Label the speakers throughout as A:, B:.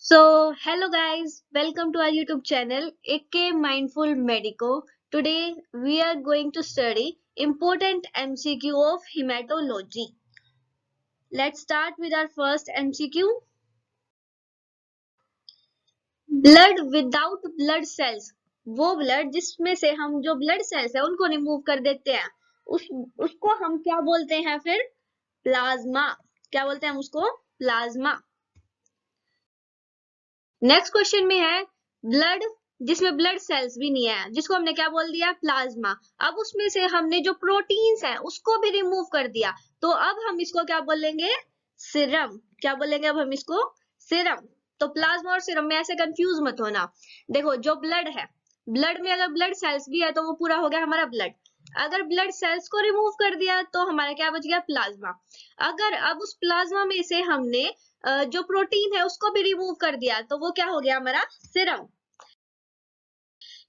A: Hello guys, welcome to our YouTube channel AK Mindful Medico. Today we are going to study important MCQ of hematology. Let's start with our first MCQ. Blood without blood cells, वो blood जिसमें से हम जो blood cells है उनको remove कर देते हैं, उसको हम क्या बोलते हैं? फिर प्लाज्मा। क्या बोलते हैं हम उसको? प्लाज्मा। नेक्स्ट क्वेश्चन में है ब्लड जिसमें ब्लड सेल्स भी नहीं है, जिसको हमने क्या बोल दिया? प्लाज्मा। अब उसमें से हमने जो प्रोटीन्स हैं उसको भी रिमूव कर दिया, तो अब हम इसको क्या बोलेंगे? सीरम। क्या बोलेंगे अब हम इसको? सीरम। तो प्लाज्मा और सीरम में ऐसे कंफ्यूज मत होना। देखो, जो ब्लड है, ब्लड में अगर ब्लड सेल्स भी है तो वो पूरा हो गया हमारा ब्लड। अगर ब्लड सेल्स को रिमूव कर दिया तो हमारा क्या बच गया? प्लाज्मा। अगर अब उस प्लाज्मा में से हमने जो प्रोटीन है उसको भी रिमूव कर दिया तो वो क्या हो गया? हमारा serum.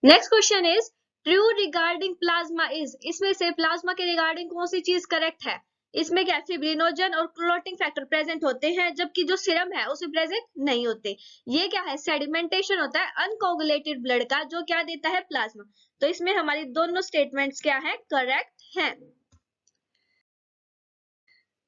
A: Next question is true regarding plasma is, इसमें से प्लाज्मा के रिगार्डिंग कौन सी चीज करेक्ट है? इसमें क्या फिब्रिनोजन और क्लोटिंग फैक्टर प्रेजेंट होते हैं, जबकि जो सीरम है उसमें प्रेजेंट नहीं होते। ये क्या है? सेडिमेंटेशन होता है अनकोगुलेटेड ब्लड का, जो क्या देता है? प्लाज्मा। तो इसमें हमारी दोनों स्टेटमेंट्स क्या है? करेक्ट है।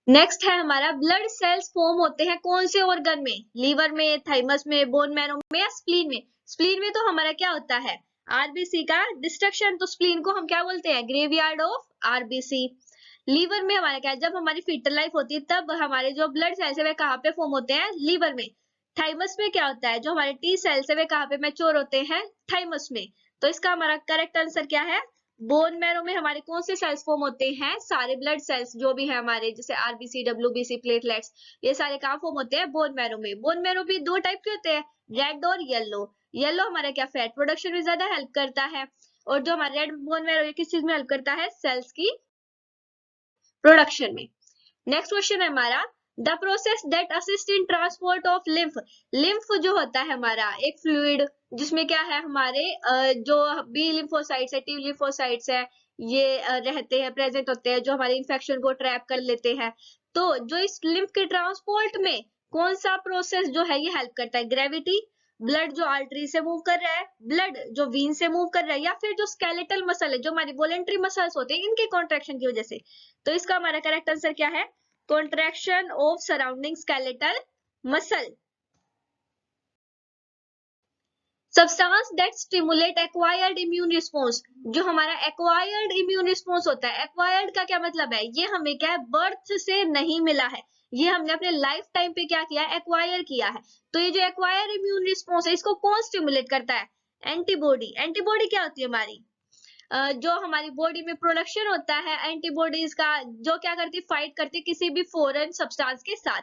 A: नेक्स्ट है हमारा ब्लड सेल्स फॉर्म होते हैं कौन से ऑर्गन में? लीवर में, थाइमस में, बोन मैरो में या स्प्लीन में? स्प्लीन में तो हमारा क्या होता है? आरबीसी का डिस्ट्रक्शन। तो स्प्लीन को हम क्या बोलते हैं? Graveyard of RBC. लीवर में हमारा क्या है? जब हमारी फीटल लाइफ होती है तब हमारे जो ब्लड सेल्स है वे कहाँ पे फॉर्म होते हैं? लीवर में। थाइमस में क्या होता है? जो हमारे टी सेल्स है वे कहाँ पे मैच्योर होते हैं? थाइमस में। तो इसका हमारा करेक्ट आंसर क्या है? बोन मैरो में हमारे कौन से सेल्स फॉर्म होते हैं? सारे ब्लड सेल्स जो भी है हमारे, जैसे आरबीसी, डब्ल्यूबीसी, प्लेटलेट्स, ये सारे कहाँ फॉर्म होते हैं? बोन मैरो में। बोन मैरो भी दो टाइप के होते हैं, रेड और येलो। येलो हमारा क्या? फैट प्रोडक्शन में ज्यादा हेल्प करता है, और जो हमारा रेड बोन मैरो ये किस चीज में हेल्प करता है? सेल्स की प्रोडक्शन में। नेक्स्ट क्वेश्चन है हमारा the process that assist in transport of lymph. Lymph जो होता है हमारा एक फ्लूइड, जिसमें क्या है हमारे जो बी लिम्फोसाइट्स है, टी लिम्फोसाइट्स है, ये रहते हैं, प्रेजेंट होते हैं, जो हमारे इंफेक्शन को ट्रैप कर लेते हैं। तो जो इस लिम्फ के ट्रांसपोर्ट में कौन सा प्रोसेस जो है ये हेल्प करता है? ग्रेविटी, ब्लड जो आर्टरी से मूव कर रहा है, ब्लड जो वीन से मूव कर रहा है, या फिर जो स्केलेटल मसल है, जो हमारी वॉलेंट्री मसल्स होते हैं, इनके कॉन्ट्रैक्शन की वजह से। तो इसका हमारा करेक्ट आंसर क्या है? contraction of surrounding skeletal muscle. Substance that stimulate acquired immune response, जो हमारा acquired immune response होता है, acquired का क्या मतलब है? ये हमें क्या है? बर्थ से नहीं मिला है, ये हमने अपने लाइफ टाइम पे क्या किया है? एक्वायर किया है। तो ये जो एक्वायर इम्यून रिस्पॉन्स है इसको कौन स्टिमुलेट करता है? एंटीबॉडी। एंटीबॉडी क्या होती है हमारी? जो हमारी बॉडी में प्रोडक्शन होता है एंटीबॉडीज का, जो क्या करती है? फाइट करती है किसी भी फॉरेन सब्सटेंस के साथ।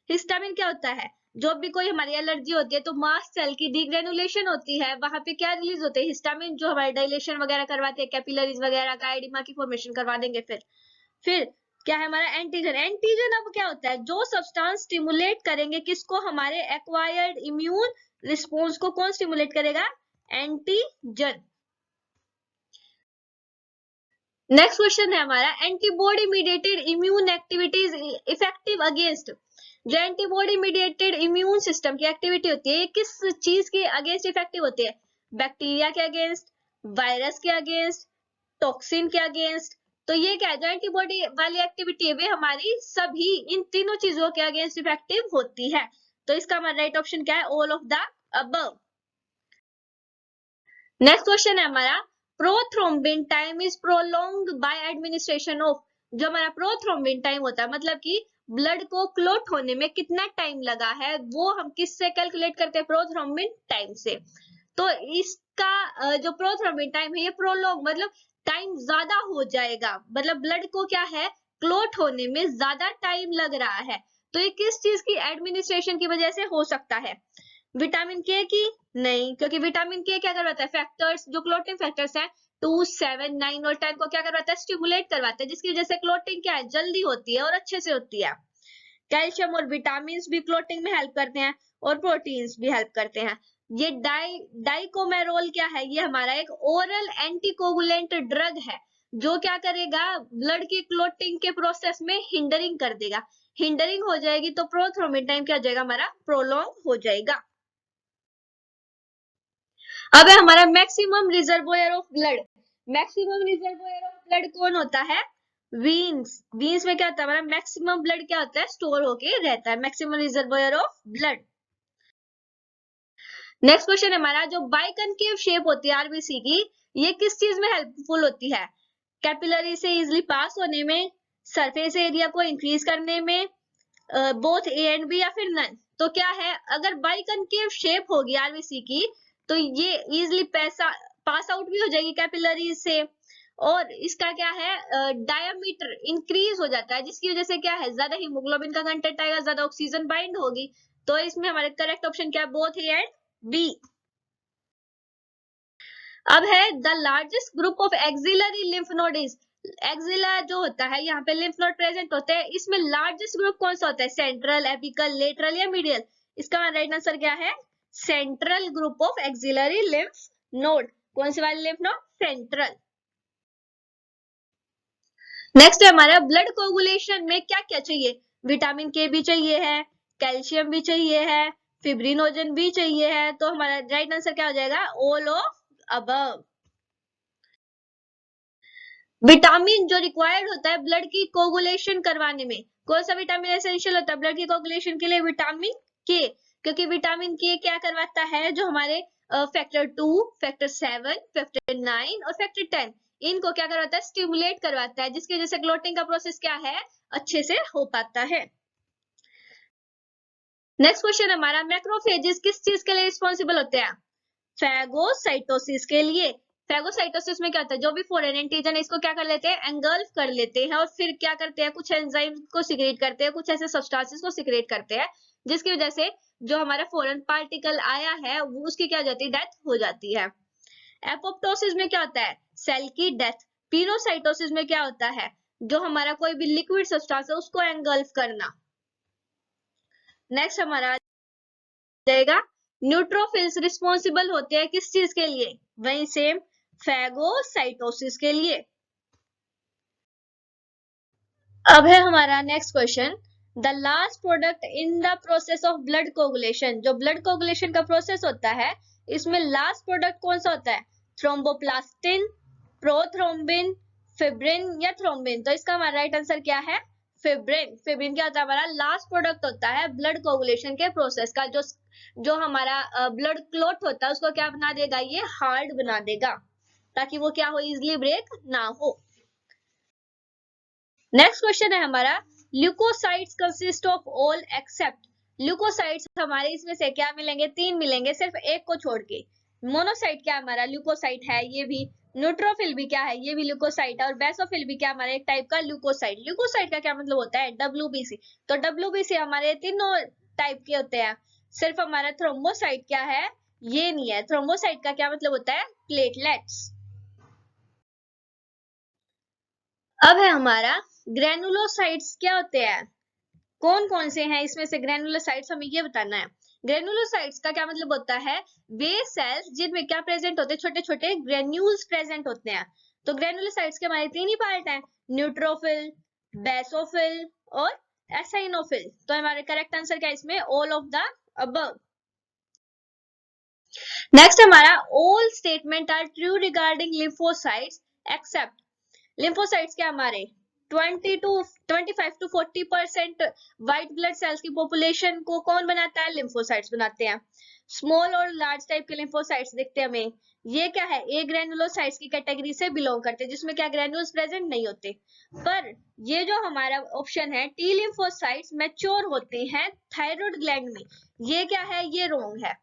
A: हिस्टामिन क्या होता है? जब भी कोई हमारी एलर्जी होती है तो मास्ट सेल की डीग्रेनुलेशन होती है, वहां पे क्या रिलीज होते हैं? हिस्टामिन, जो हमारे डायलेशन वगैरह करवाते हैं, कैपिलरीज वगैरह का एडिमा की फॉर्मेशन करवा देंगे। फिर क्या है हमारा? एंटीजन। एंटीजन अब क्या होता है? जो सब्सटेंस स्टिमुलेट करेंगे किसको? हमारे एक्वायर्ड इम्यून रिस्पॉन्स को। कौन स्टिमुलेट करेगा? एंटीजन। नेक्स्ट क्वेश्चन है हमारा antibody mediated immune activities effective against. जो एंटीबॉडी मीडिएटेड इम्यून सिस्टम की एक्टिविटी होती है, ये किस चीज के अगेंस्ट इफेक्टिव होती है? बैक्टीरिया के अगेंस्ट, वायरस के अगेंस्ट, टॉक्सिन के अगेंस्ट। तो ये क्या है? जो एंटीबॉडी वाली एक्टिविटी है वे हमारी सभी इन तीनों चीजों के अगेंस्ट इफेक्टिव होती है। तो इसका हमारा राइट ऑप्शन क्या है? All of the above. Next question है हमारा prothrombin time is prolonged by administration of. जो हमारा प्रोथ्रोम्बिन टाइम होता है, मतलब कि ब्लड को क्लोट होने में कितना टाइम लगा है, वो हम किससे कैलकुलेट करते हैं? प्रोथ्रोम्बिन टाइम से। तो इसका जो प्रोथ्रोम्बिन टाइम है ये प्रोलॉन्ग मतलब टाइम ज्यादा हो जाएगा, मतलब ब्लड को क्या है? क्लोट होने में ज्यादा टाइम लग रहा है। तो ये किस चीज की एडमिनिस्ट्रेशन की वजह से हो सकता है? विटामिन के की? नहीं, क्योंकि विटामिन के क्या करवाता है? फैक्टर्स, जो क्लोटिंग फैक्टर्स हैं 2, 7, 9 और 10 को क्या करवाता है? स्टिमुलेट करवाता है, जिसकी वजह से क्लोटिंग क्या है? जल्दी होती है और अच्छे से होती है। कैल्शियम और विटामिन भी क्लोटिंग में हेल्प करते हैं, और प्रोटीन्स भी हेल्प करते हैं। ये डाइकोमेरोल क्या है? ये हमारा एक ओरल एंटीकोगुलेंट ड्रग है, जो क्या करेगा? ब्लड की क्लोटिंग के प्रोसेस में हिंडरिंग कर देगा। हिंडरिंग हो जाएगी तो प्रोथ्रोम्बिन टाइम क्या हो जाएगा? हमारा प्रोलॉन्ग हो जाएगा। अब है हमारा maximum reservoir of blood. Maximum reservoir of blood कौन होता है? वीन्स। वीन्स में क्या होता है हमारा मैक्सिमम ब्लड क्या होता है? स्टोर होके रहता है, maximum reservoir of blood. Next question है हमारा, जो बाइकनकेव शेप होती है आरबीसी की, ये किस चीज में हेल्पफुल होती है? कैपिलरी से इजिली पास होने में, सरफेस एरिया को इंक्रीज करने में, बोथ ए एंड बी या फिर नन। तो क्या है, अगर बाइकनकेव शेप होगी आरबीसी की तो ये इजिली पास आउट भी हो जाएगी कैपिलरी से, और इसका क्या है डायमीटर इंक्रीज हो जाता है, जिसकी वजह से क्या है ज्यादा हीमोग्लोबिन का कंटेंट आएगा, ज्यादा ऑक्सीजन बाइंड होगी। तो इसमें हमारे करेक्ट ऑप्शन क्या है? Both A and B. अब है the largest group of axillary lymph node is. Axilla जो होता है यहाँ पे लिम्फ नोड प्रेजेंट होते हैं, इसमें लार्जेस्ट ग्रुप कौन सा होता है? सेंट्रल, एपिकल, लेटरल या मीडियल? इसका राइट आंसर क्या है? Central group of axillary lymph node. कौन से वाले लिम्फ नोड? सेंट्रल। नेक्स्ट है हमारा, ब्लड कोगुलेशन में क्या क्या चाहिए? विटामिन के भी चाहिए है, कैल्शियम भी चाहिए है, फिब्रिनोजन भी चाहिए है। तो हमारा राइट आंसर क्या हो जाएगा? All of above. विटामिन जो रिक्वायर्ड होता है ब्लड की कोगुलेशन करवाने में, कौन सा विटामिन एसेंशियल होता है ब्लड की कोगुलेशन के लिए? विटामिन के। क्योंकि विटामिन के क्या करवाता है, जो हमारे फैक्टर 2, फैक्टर 7, फैक्टर 9 और फैक्टर 10, इनको क्या करवाता है? स्टिमुलेट करवाता है, जिसकी वजह से क्लोटिंग का प्रोसेस क्या है? अच्छे से हो पाता है। नेक्स्ट क्वेश्चन हमारा, मैक्रोफेजेस किस चीज के लिए रिस्पॉन्सिबल होते हैं? फैगोसाइटोसिस के लिए। फैगोसाइटोसिस में क्या होता है, जो भी फॉरेन एंटीजन है इसको क्या कर लेते हैं? एंगल्फ कर लेते हैं, और फिर क्या करते हैं? कुछ एंजाइम को सिक्रेट करते हैं, कुछ ऐसे सब्सटेंसेस को सिक्रेट करते हैं, जिसकी वजह से जो हमारा फॉरेन पार्टिकल आया है वो उसकी क्या हो जाती है? डेथ हो जाती है। एपोप्टोसिस में क्या होता है? सेल की डेथ। पिनोसाइटोसिस में क्या होता है? जो हमारा कोई भी लिक्विड सब्सटेंस है उसको एंगल्फ करना। नेक्स्ट हमारा जाएगा, न्यूट्रोफिल्स रिस्पॉन्सिबल होते हैं किस चीज के लिए? वही सेम, फैगोसाइटोसिस के लिए। अब है हमारा next question, the last product in the process of blood coagulation. जो ब्लड कोगुलेशन का प्रोसेस होता है, इसमें लास्ट प्रोडक्ट कौन सा होता है? थ्रोम्बोप्लास्टिन, प्रोथ्रोम्बिन, फिब्रिन या थ्रोम्बिन? तो इसका हमारा राइट आंसर क्या है? फिब्रिन। फिब्रिन क्या होता है? हमारा लास्ट प्रोडक्ट होता है ब्लड कोगुलेशन के प्रोसेस का। जो हमारा ब्लड क्लॉट होता है उसको क्या बना देगा? ये हार्ड बना देगा, ताकि वो क्या हो? इजिली ब्रेक ना हो। नेक्स्ट क्वेश्चन है हमारा, leucocytes consist of all except. Leucocytes हमारे इसमें से क्या मिलेंगे? 3 मिलेंगे, सिर्फ एक को छोड़ के। मोनोसाइट क्या हमारा? ल्यूकोसाइट है ये भी। न्यूट्रोफिल भी क्या है? ये भी ल्यूकोसाइट है। और बेसोफिल भी क्या हमारा? एक टाइप का ल्यूकोसाइट। ल्यूकोसाइट का क्या मतलब होता है? डब्ल्यूबीसी। तो डब्ल्यूबीसी हमारे तीनों टाइप के होते हैं। सिर्फ हमारा थ्रोम्बोसाइट क्या है? ये नहीं है। थ्रोम्बोसाइट का क्या मतलब होता है? प्लेटलेट्स। अब है हमारा, ग्रेनुलोसाइट्स क्या होते हैं? कौन कौन से हैं इसमें से ग्रेनुलोसाइट्स? हमें ये बताना है। ग्रेनुलोसाइट्स का क्या मतलब होता है? वे सेल्स जिनमें क्या प्रेजेंट होते हैं? छोटे छोटे ग्रेन्यूल्स प्रेजेंट होते हैं। तो ग्रेनुलोसाइट्स के हमारे 3 ही पार्ट हैं, न्यूट्रोफिल, बेसोफिल और एसाइनोफिल। तो हमारे करेक्ट आंसर क्या है इसमें? All of the above. Next हमारा, all statement are true regarding lymphocytes except. Lymphocytes क्या हमारे 25 to 40% व्हाइट ब्लड सेल्स की पॉपुलेशन को कौन बनाता है? लिम्फोसाइट्स बनाते हैं। स्मॉल और लार्ज टाइप के लिम्फोसाइट्स दिखते हैं हमें, ये क्या है? ए ग्रेनुलोसाइट्स की कैटेगरी से बिलोंग करते हैं, जिसमें क्या ग्रेन्यूल्स प्रेजेंट नहीं होते। पर ये जो हमारा ऑप्शन है, टी लिम्फोसाइट्स मैच्योर होते हैं थायराइड ग्लैंड में, ये क्या है? ये रॉन्ग है।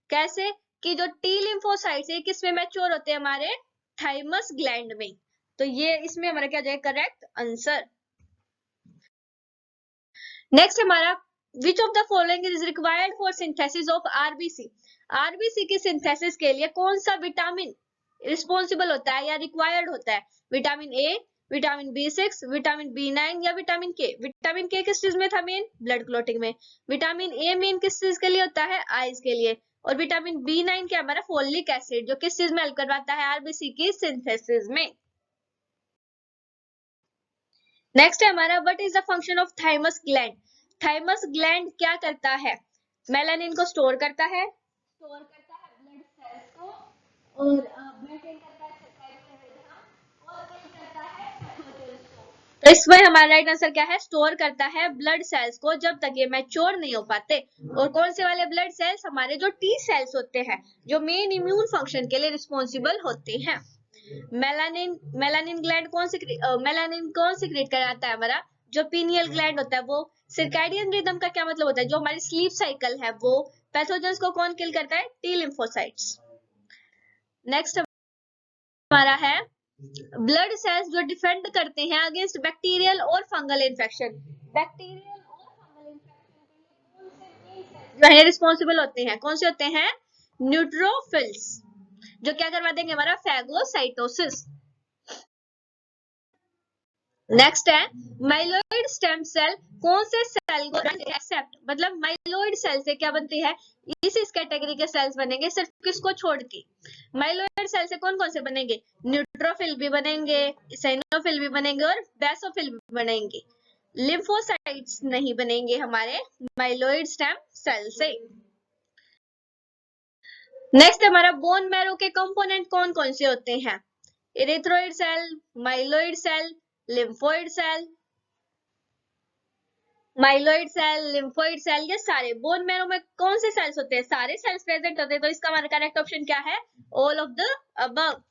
A: कैसे? कि जो टी लिम्फोसाइट्स है किसमें मैच्योर होते हैं? हमारे थाइमस ग्लैंड में। तो ये इसमें हमारा क्या जाएगा? Correct answer. नेक्स्ट हमारा, which of the following is required for synthesis of RBC. RBC की सिंथेसिस के लिए कौन सा विटामिन रिस्पॉन्सिबल होता है या रिक्वायर्ड होता है? Vitamin A, vitamin B6, vitamin B9 या विटामिन के? विटामिन के किस चीज में था? मेन ब्लड क्लॉटिंग में। विटामिन ए मेन किस चीज के लिए होता है? आईज के लिए। और विटामिन B9 क्या हमारा? फोलिक एसिड, जो किस चीज में हेल्प करवाता है? आरबीसी की सिंथेसिस में। नेक्स्ट है हमारा, what is the function of thymus gland. Thymus gland क्या करता है? मेलानिन को स्टोर करता है, ब्लड सेल्स को और मेंटेन करता है सर्कैडियन रिदम और किल करता है पैथोजेंस को। तो इसमें हमारा राइट आंसर क्या है, स्टोर करता है ब्लड सेल्स को जब तक ये मैच्योर नहीं हो पाते। और कौन से वाले ब्लड सेल्स, हमारे जो टी सेल्स होते हैं जो मेन इम्यून फंक्शन के लिए रिस्पॉन्सिबल होते हैं। मेलानिन, मेलानिन ग्लैंड मेलानिन कौन सिक्रेट कराता है, हमारा जो पीनियल ग्लैंड होता है वो। सर्कैडियन रिदम का क्या मतलब होता है, जो हमारी स्लीप साइकिल है वो। पैथोजेंस को कौन किल करता है, टी लिम्फोसाइट्स। नेक्स्ट हमारा है ब्लड सेल्स जो डिफेंड करते हैं अगेंस्ट बैक्टीरियल और फंगल इन्फेक्शन। बैक्टीरियल और फंगल इन्फेक्शन के लिए कौन से जो है रिस्पॉन्सिबल होते हैं, कौन से होते हैं, न्यूट्रोफिल्स, जो क्या करवा देंगे, हमारा फैगोसाइटोसिस। नेक्स्ट है माइलोइड स्टेम सेल, कौन से सेल को एक्सेप्ट, मतलब माइलोइड सेल से क्या बनती है, इस कैटेगरी के सेल्स बनेंगे, सिर्फ किसको छोड़ के। माइलोइड सेल से कौन कौन से बनेंगे, न्यूट्रोफिल भी बनेंगे, इसिनोफिल भी बनेंगे और बेसोफिल भी बनेंगे। लिम्फोसाइट्स नहीं बनेंगे हमारे माइलोइड स्टेम सेल से। नेक्स्ट हमारा बोन मैरो के कंपोनेंट कौन कौन से होते हैं, erythroid cell, myeloid cell, lymphoid cell, myeloid cell, lymphoid cell, ये सारे बोन मैरो में कौन से सेल्स होते हैं, सारे सेल्स प्रेजेंट होते हैं। तो इसका हमारा करेक्ट ऑप्शन क्या है, all of the above.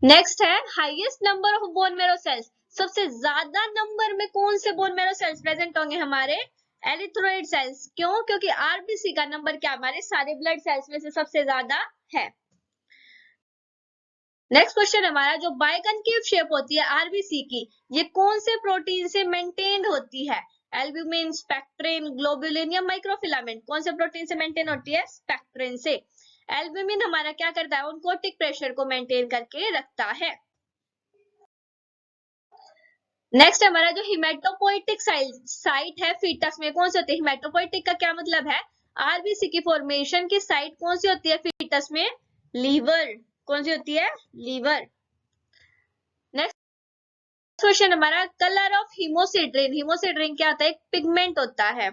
A: Next है highest number of bone marrow cells, सबसे ज्यादा नंबर में कौन से बोन मैरो सेल्स प्रेजेंट होंगे, हमारे एरिथ्रोइड सेल्स। क्यों, क्योंकि आरबीसी का नंबर क्या, हमारे सारे ब्लड सेल्स में से सबसे ज्यादा है। नेक्स्ट क्वेश्चन हमारा, जो बाइकनकेव शेप होती है आरबीसी की, ये कौन से प्रोटीन से मेंटेन होती है, एल्ब्यूमिन, स्पेक्ट्रिन, ग्लोबुलिन या माइक्रोफिलामेंट। कौन से प्रोटीन से मेंटेन होती है, स्पेक्ट्रिन से। एल्ब्यूमिन हमारा क्या करता है, ऑन्कोटिक प्रेशर को मेंटेन करके रखता है। नेक्स्ट हमारा जो हिमेटोपोइटिक साइट है फीटस में, कौन सी होती है, हिमेटोपोइटिक का क्या मतलब है, आरबीसी की फॉर्मेशन की साइट कौन सी होती है फीटस में, लीवर। कौन सी होती है, लीवर। नेक्स्ट क्वेश्चन हमारा, कलर ऑफ हिमोसिड्रिन, हिमोसिड्रिन क्या होता है, एक पिगमेंट होता है।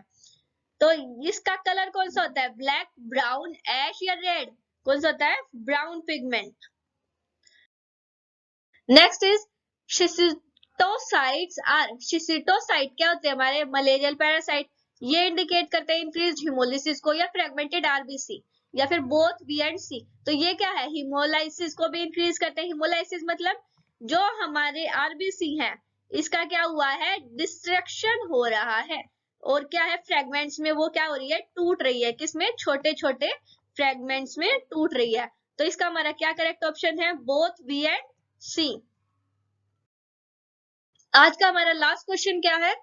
A: तो इसका कलर कौन सा होता है, ब्लैक, ब्राउन, ऐश या रेड। कौन सा होता है, brown pigment. Next is schistocytes are, schistocyte क्या होते हैं, हमारे मलेरियल पैरासाइट। ये इंडिकेट करते हैं इंक्रीज हिमोलिसिस को या फ्रेगमेंटेड आरबीसी या फिर बोथ बी एंड सी। तो ये क्या है, हिमोलाइसिस को भी इंक्रीज करते हैं। हिमोलाइसिस मतलब जो हमारे आरबीसी हैं इसका क्या हुआ है, डिस्ट्रक्शन हो रहा है। और क्या है, फ्रेगमेंट्स में वो क्या हो रही है, टूट रही है, किसमें, छोटे छोटे फ्रेगमेंट्स में टूट रही है। तो इसका हमारा क्या करेक्ट ऑप्शन है, बोथ बी एंड सी। आज का हमारा लास्ट क्वेश्चन क्या है,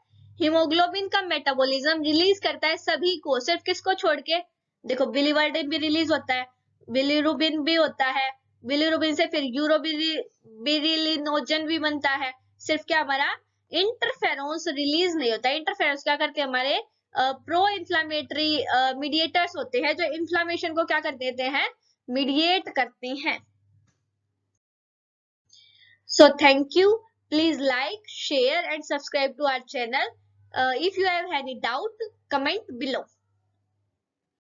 A: हीमोग्लोबिन का मेटाबॉलिज्म रिलीज करता है सभी को, सिर्फ किसको छोड़ के, देखो बिलीवर्डिन भी रिलीज होता है, बिलीरुबिन भी होता है, बिलीरुबिन से फिर यूरोबिरिलिनोजन भी बनता है, सिर्फ क्या हमारा इंटरफेरोन्स रिलीज नहीं होता। इंटरफेरोन्स क्या करते हैं, हमारे प्रो इन्फ्लामेटरी मीडिएटर्स होते हैं जो इन्फ्लामेशन को क्या कर देते हैं, मीडिएट करते हैं। So thank you. Please like, share and subscribe to our channel. If you have any doubt, comment below.